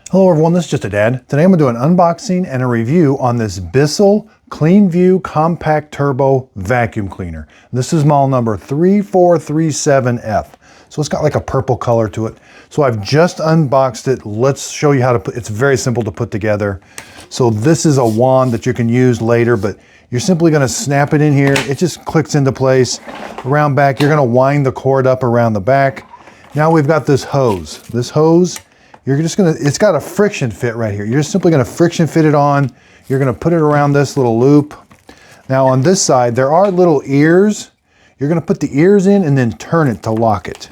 Hello everyone, this is Just a Dad. Today I'm going to do an unboxing and a review on this Bissell CleanView Compact Turbo Vacuum Cleaner. This is model number 3437F. So it's got like a purple color to it. So I've just unboxed it. Let's show you how to put it's very simple to put together. So this is a wand that you can use later, but you're simply going to snap it in here. It just clicks into place. Around back, you're going to wind the cord up around the back. Now we've got this hose. This hose, it's got a friction fit right here. You're just simply gonna friction fit it on. You're gonna put it around this little loop. Now on this side, there are little ears. You're gonna put the ears in and then turn it to lock it.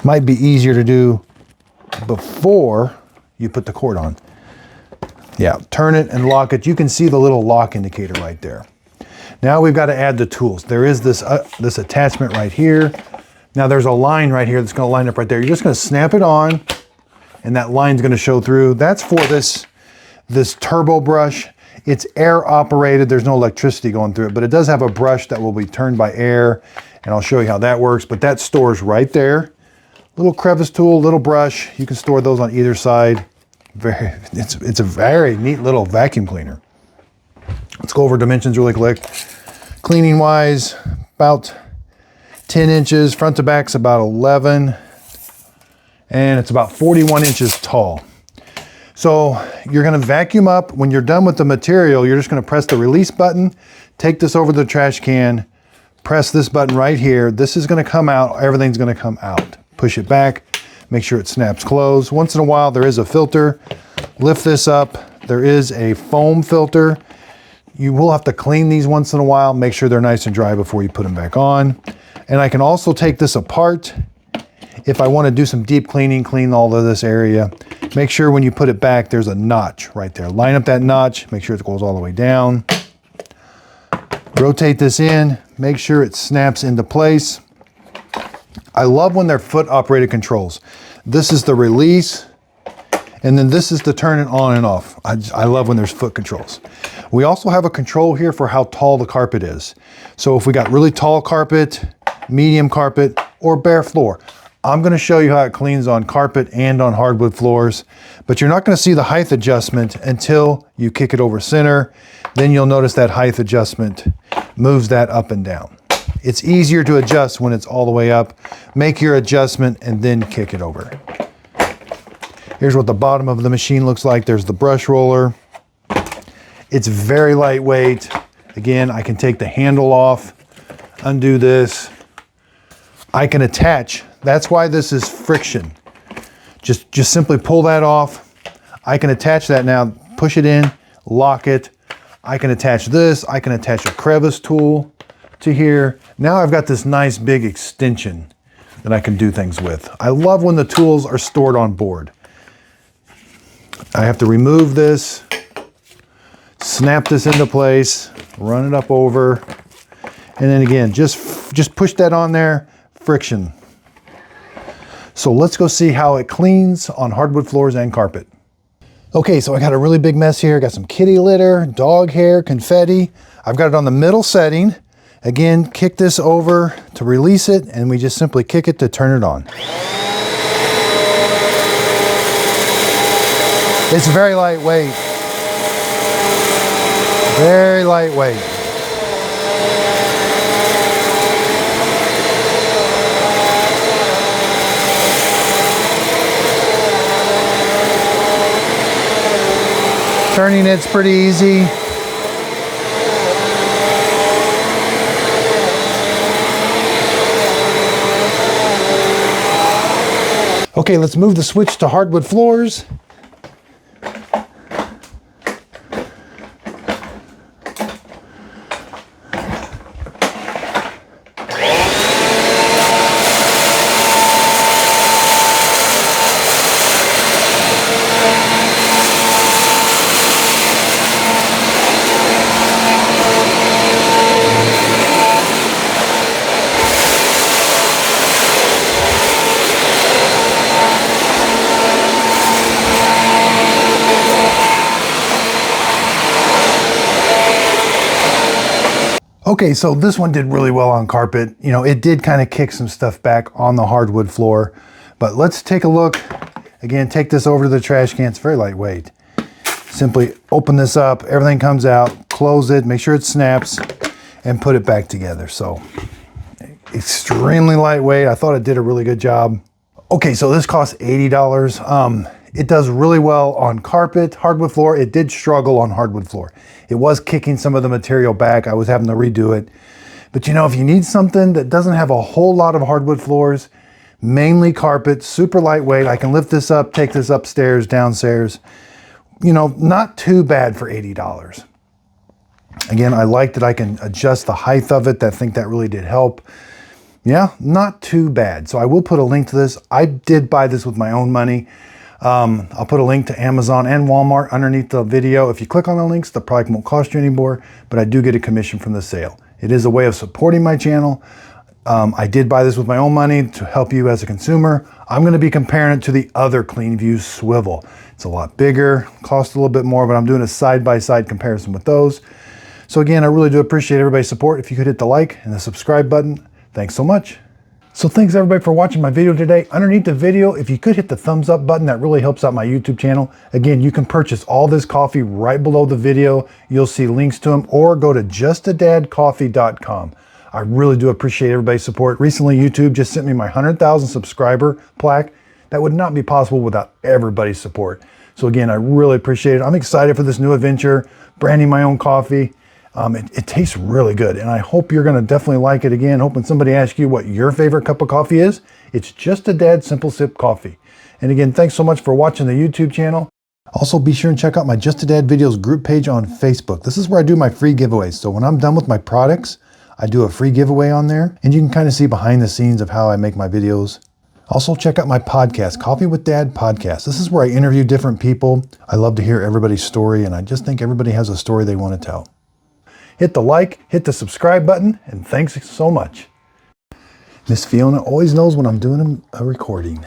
Might be easier to do before you put the cord on. Yeah, turn it and lock it. You can see the little lock indicator right there. Now we've got to add the tools. There is this attachment right here. Now there's a line right here that's going to line up right there. You're just going to snap it on and that line's going to show through. That's for this turbo brush. It's air operated. There's no electricity going through it, but it does have a brush that will be turned by air, and I'll show you how that works. But that stores right there. Little crevice tool, little brush. You can store those on either side. It's a very neat little vacuum cleaner. Let's go over dimensions really quick. Cleaning wise, about 10 inches, front to back's about 11, and it's about 41 inches tall. So you're gonna vacuum up. When you're done with the material, you're just gonna press the release button, take this over the trash can, press this button right here. This is gonna come out, everything's gonna come out. Push it back, make sure it snaps closed. Once in a while, there is a filter. Lift this up, there is a foam filter. You will have to clean these once in a while, make sure they're nice and dry before you put them back on. And I can also take this apart if I want to do some deep cleaning, clean all of this area. Make sure when you put it back, there's a notch right there. Line up that notch, make sure it goes all the way down. Rotate this in, make sure it snaps into place. I love when they're foot operated controls. This is the release, and then this is to turn it on and off. I love when there's foot controls. We also have a control here for how tall the carpet is. So if we got really tall carpet, medium carpet, or bare floor. I'm gonna show you how it cleans on carpet and on hardwood floors, but you're not gonna see the height adjustment until you kick it over center. Then you'll notice that height adjustment moves that up and down. It's easier to adjust when it's all the way up. Make your adjustment and then kick it over. Here's what the bottom of the machine looks like. There's the brush roller. It's very lightweight. Again, I can take the handle off, undo this. I can attach. That's why this is friction. Just simply pull that off. I can attach that now, push it in, lock it. I can attach this. I can attach a crevice tool to here. Now I've got this nice big extension that I can do things with. I love when the tools are stored on board. I have to remove this, snap this into place, run it up over, and then again, just push that on there, friction. So let's go see how it cleans on hardwood floors and carpet. Okay, so I got a really big mess here. Got some kitty litter, dog hair, confetti. I've got it on the middle setting. Again, kick this over to release it, and we just simply kick it to turn it on. It's very lightweight. Very lightweight. Turning it's pretty easy. Okay, let's move the switch to hardwood floors. Okay, so this one did really well on carpet. You know, it did kind of kick some stuff back on the hardwood floor, but let's take a look Again, take this over to the trash can. It's very lightweight. Simply open this up, everything comes out, close it, make sure it snaps, and put it back together. So extremely lightweight. I thought it did a really good job. Okay, so this costs $80. It does really well on carpet, hardwood floor. It did struggle on hardwood floor. It was kicking some of the material back. I was having to redo it. But you know, if you need something that doesn't have a whole lot of hardwood floors, mainly carpet, super lightweight, I can lift this up, take this upstairs, downstairs. You know, not too bad for $80. Again, I like that I can adjust the height of it. I think that really did help. Yeah, not too bad. So I will put a link to this. I did buy this with my own money. I'll put a link to Amazon and Walmart underneath the video. If you click on the links, the product won't cost you any more, but I do get a commission from the sale. It is a way of supporting my channel. I did buy this with my own money to help you as a consumer. I'm going to be comparing it to the other CleanView swivel. It's a lot bigger, costs a little bit more, but I'm doing a side-by-side comparison with those. So again, I really do appreciate everybody's support. If you could hit the like and the subscribe button, thanks so much. So thanks everybody for watching my video today. Underneath the video, if you could hit the thumbs up button, that really helps out my YouTube channel. Again, you can purchase all this coffee right below the video. You'll see links to them, or go to justadadcoffee.com. I really do appreciate everybody's support. Recently, YouTube just sent me my 100,000 subscriber plaque. That would not be possible without everybody's support. So again, I really appreciate it. I'm excited for this new adventure, branding my own coffee. It tastes really good, and I hope you're going to definitely like it. Again, hoping somebody asks you what your favorite cup of coffee is. It's Just a Dad Simple Sip Coffee. And again, thanks so much for watching the YouTube channel. Also, be sure and check out my Just a Dad Videos group page on Facebook. This is where I do my free giveaways. So when I'm done with my products, I do a free giveaway on there, and you can kind of see behind the scenes of how I make my videos. Also, check out my podcast, Coffee with Dad Podcast. This is where I interview different people. I love to hear everybody's story, and I just think everybody has a story they want to tell. Hit the like, hit the subscribe button, and thanks so much. Miss Fiona always knows when I'm doing a recording.